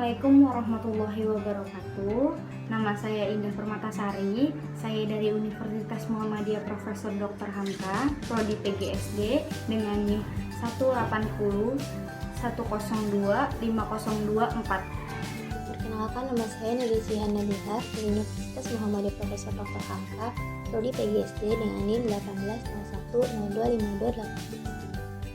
Assalamualaikum warahmatullahi wabarakatuh. Nama saya Indah Permatasari. Saya dari Universitas Muhammadiyah Profesor Dr. Hamka, Prodi PGSD dengan NIM 180 102 5024. Perkenalkan, nama saya Nurul Zihana Bihar dari Universitas Muhammadiyah Profesor Dr. Hamka, Prodi PGSD dengan NIM 1801025228.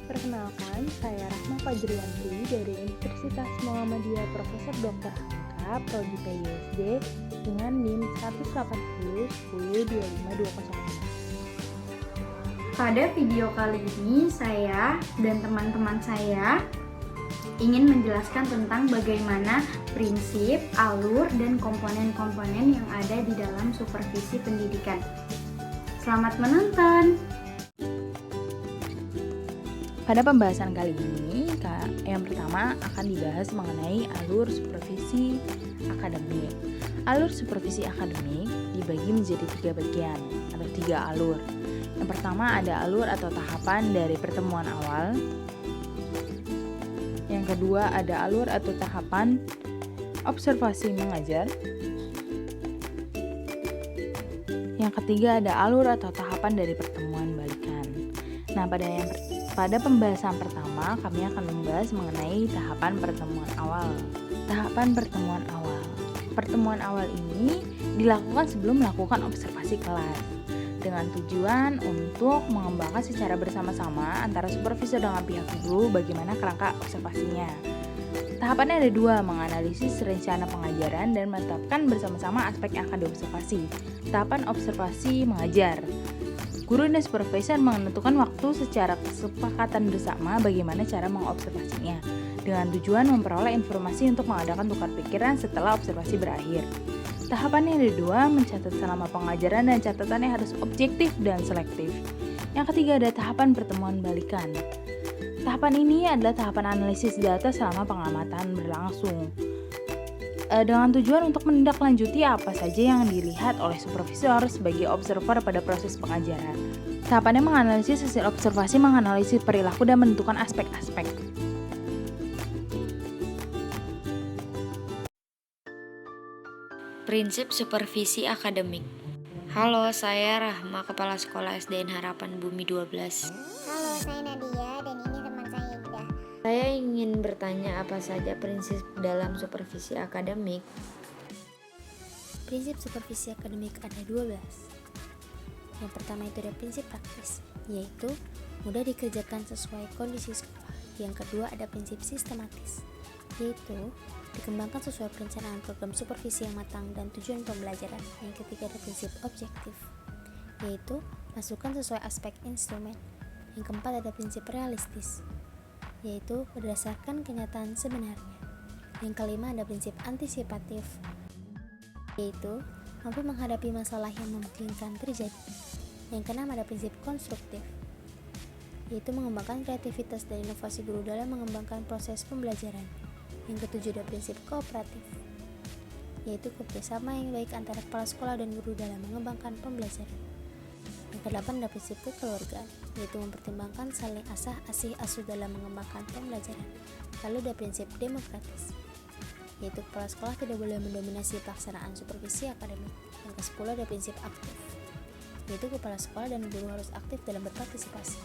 Perkenalkan, saya Rahma Fajriyanti dari Universitas Muhammadiyah Profesor Dr. Hamka, Prodi PGSD dengan NIM 180 10 25 204. Pada video kali ini saya dan teman-teman saya ingin menjelaskan tentang bagaimana prinsip, alur, dan komponen-komponen yang ada di dalam supervisi pendidikan. Selamat menonton! Pada pembahasan kali ini, yang pertama akan dibahas mengenai alur supervisi akademik. Alur supervisi akademik dibagi menjadi 3 bagian atau 3 alur. Yang pertama ada alur atau tahapan dari pertemuan awal. Yang kedua ada alur atau tahapan observasi mengajar. Yang ketiga ada alur atau tahapan dari pertemuan balikan. Nah, pada pembahasan pertama, kami akan membahas mengenai tahapan pertemuan awal. Tahapan pertemuan awal. Pertemuan awal ini dilakukan sebelum melakukan observasi kelas dengan tujuan untuk mengembangkan secara bersama-sama antara supervisor dengan pihak guru bagaimana kerangka observasinya. Tahapannya ada 2, menganalisis rencana pengajaran dan menetapkan bersama-sama aspek yang akan diobservasi. Tahapan observasi mengajar. Guru dan supervisor menentukan waktu secara kesepakatan bersama bagaimana cara mengobservasinya, dengan tujuan memperoleh informasi untuk mengadakan tukar pikiran setelah observasi berakhir. Tahapannya ada 2, mencatat selama pengajaran dan catatannya harus objektif dan selektif. Yang ketiga ada tahapan pertemuan balikan. Tahapan ini adalah tahapan analisis data selama pengamatan berlangsung, dengan tujuan untuk menindaklanjuti apa saja yang dilihat oleh supervisor sebagai observer pada proses pengajaran. Tahapannya menganalisis hasil observasi, menganalisis perilaku, dan menentukan aspek-aspek. Prinsip supervisi akademik. Halo, saya Rahma, Kepala Sekolah SDN Harapan Bumi 12. Halo, saya Nadia dan ini teman saya Indah. Saya ingin bertanya apa saja prinsip dalam supervisi akademik. Prinsip supervisi akademik ada 12. Yang pertama itu ada prinsip praktis, yaitu mudah dikerjakan sesuai kondisi sekolah. Yang kedua ada prinsip sistematis, yaitu dikembangkan sesuai perencanaan program supervisi yang matang dan tujuan pembelajaran. Yang ketiga ada prinsip objektif, yaitu masukan sesuai aspek instrumen. Yang keempat ada prinsip realistis, yaitu berdasarkan kenyataan sebenarnya. Yang kelima ada prinsip antisipatif, yaitu mampu menghadapi masalah yang memungkinkan terjadi. Yang keenam ada prinsip konstruktif, yaitu mengembangkan kreativitas dan inovasi guru dalam mengembangkan proses pembelajaran. Yang ketujuh ada prinsip kooperatif, yaitu kerjasama yang baik antara kepala sekolah dan guru dalam mengembangkan pembelajaran. Yang kedelapan ada prinsip kekeluargaan, yaitu mempertimbangkan saling asah-asih asuh dalam mengembangkan pembelajaran. Lalu ada prinsip demokratis, yaitu kepala sekolah tidak boleh mendominasi pelaksanaan supervisi akademik. Yang ke-10 ada prinsip aktif, yaitu kepala sekolah dan guru harus aktif dalam berpartisipasi.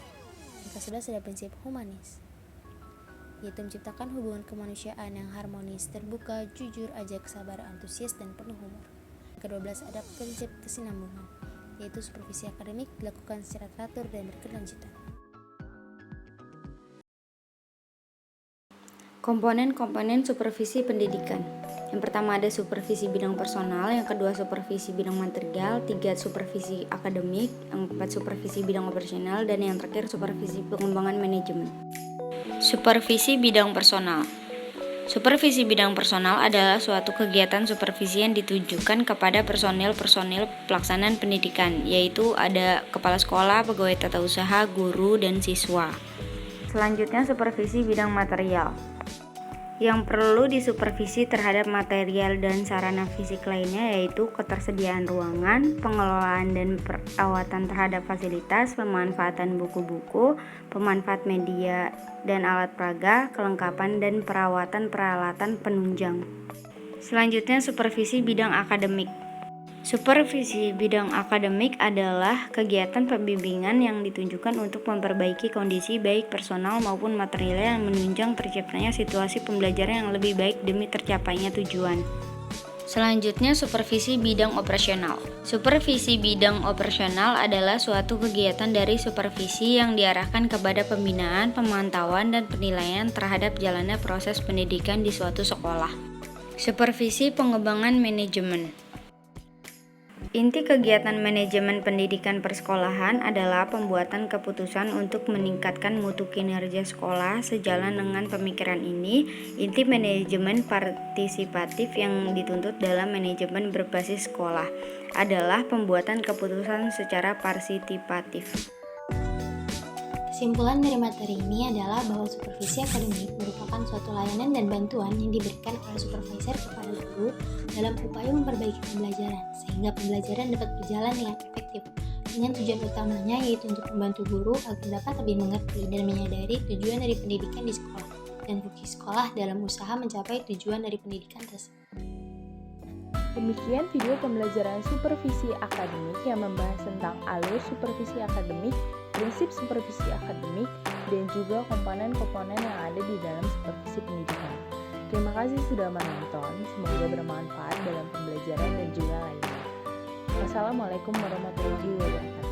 Yang ke-11 ada prinsip humanis, yaitu menciptakan hubungan kemanusiaan yang harmonis, terbuka, jujur, ajak, sabar, antusias, dan penuh humor. Yang ke-12 ada prinsip kesinambungan, yaitu supervisi akademik dilakukan secara teratur dan berkelanjutan. Komponen-komponen supervisi pendidikan. Yang pertama ada supervisi bidang personal, yang kedua supervisi bidang material, 3 supervisi akademik, yang 4 supervisi bidang operasional, dan yang terakhir supervisi pengembangan manajemen. Supervisi bidang personal. Supervisi bidang personal adalah suatu kegiatan supervisi yang ditujukan kepada personil-personil pelaksanaan pendidikan, yaitu ada kepala sekolah, pegawai tata usaha, guru, dan siswa. Selanjutnya supervisi bidang material. Yang perlu disupervisi terhadap material dan sarana fisik lainnya yaitu ketersediaan ruangan, pengelolaan dan perawatan terhadap fasilitas, pemanfaatan buku-buku, pemanfaat media dan alat peraga, kelengkapan dan perawatan peralatan penunjang. Selanjutnya, supervisi bidang akademik. Supervisi bidang akademik adalah kegiatan pembimbingan yang ditujukan untuk memperbaiki kondisi baik personal maupun material yang menunjang terciptanya situasi pembelajaran yang lebih baik demi tercapainya tujuan. Selanjutnya, supervisi bidang operasional. Supervisi bidang operasional adalah suatu kegiatan dari supervisi yang diarahkan kepada pembinaan, pemantauan, dan penilaian terhadap jalannya proses pendidikan di suatu sekolah. Supervisi pengembangan manajemen. Inti kegiatan manajemen pendidikan persekolahan adalah pembuatan keputusan untuk meningkatkan mutu kinerja sekolah. Sejalan dengan pemikiran ini, inti manajemen partisipatif yang dituntut dalam manajemen berbasis sekolah adalah pembuatan keputusan secara partisipatif. Kesimpulan dari materi ini adalah bahwa supervisi akademik merupakan suatu layanan dan bantuan yang diberikan oleh supervisor kepada guru dalam upaya memperbaiki pembelajaran, sehingga pembelajaran dapat berjalan dengan efektif, dengan tujuan utamanya yaitu untuk membantu guru agar dapat lebih mengerti dan menyadari tujuan dari pendidikan di sekolah, dan fungsi sekolah dalam usaha mencapai tujuan dari pendidikan tersebut. Demikian video pembelajaran supervisi akademik yang membahas tentang alur supervisi akademik, prinsip supervisi akademik, dan juga komponen-komponen yang ada di dalam supervisi pendidikan. Terima kasih sudah menonton, semoga bermanfaat dalam pembelajaran dan juga lainnya. Wassalamualaikum warahmatullahi wabarakatuh.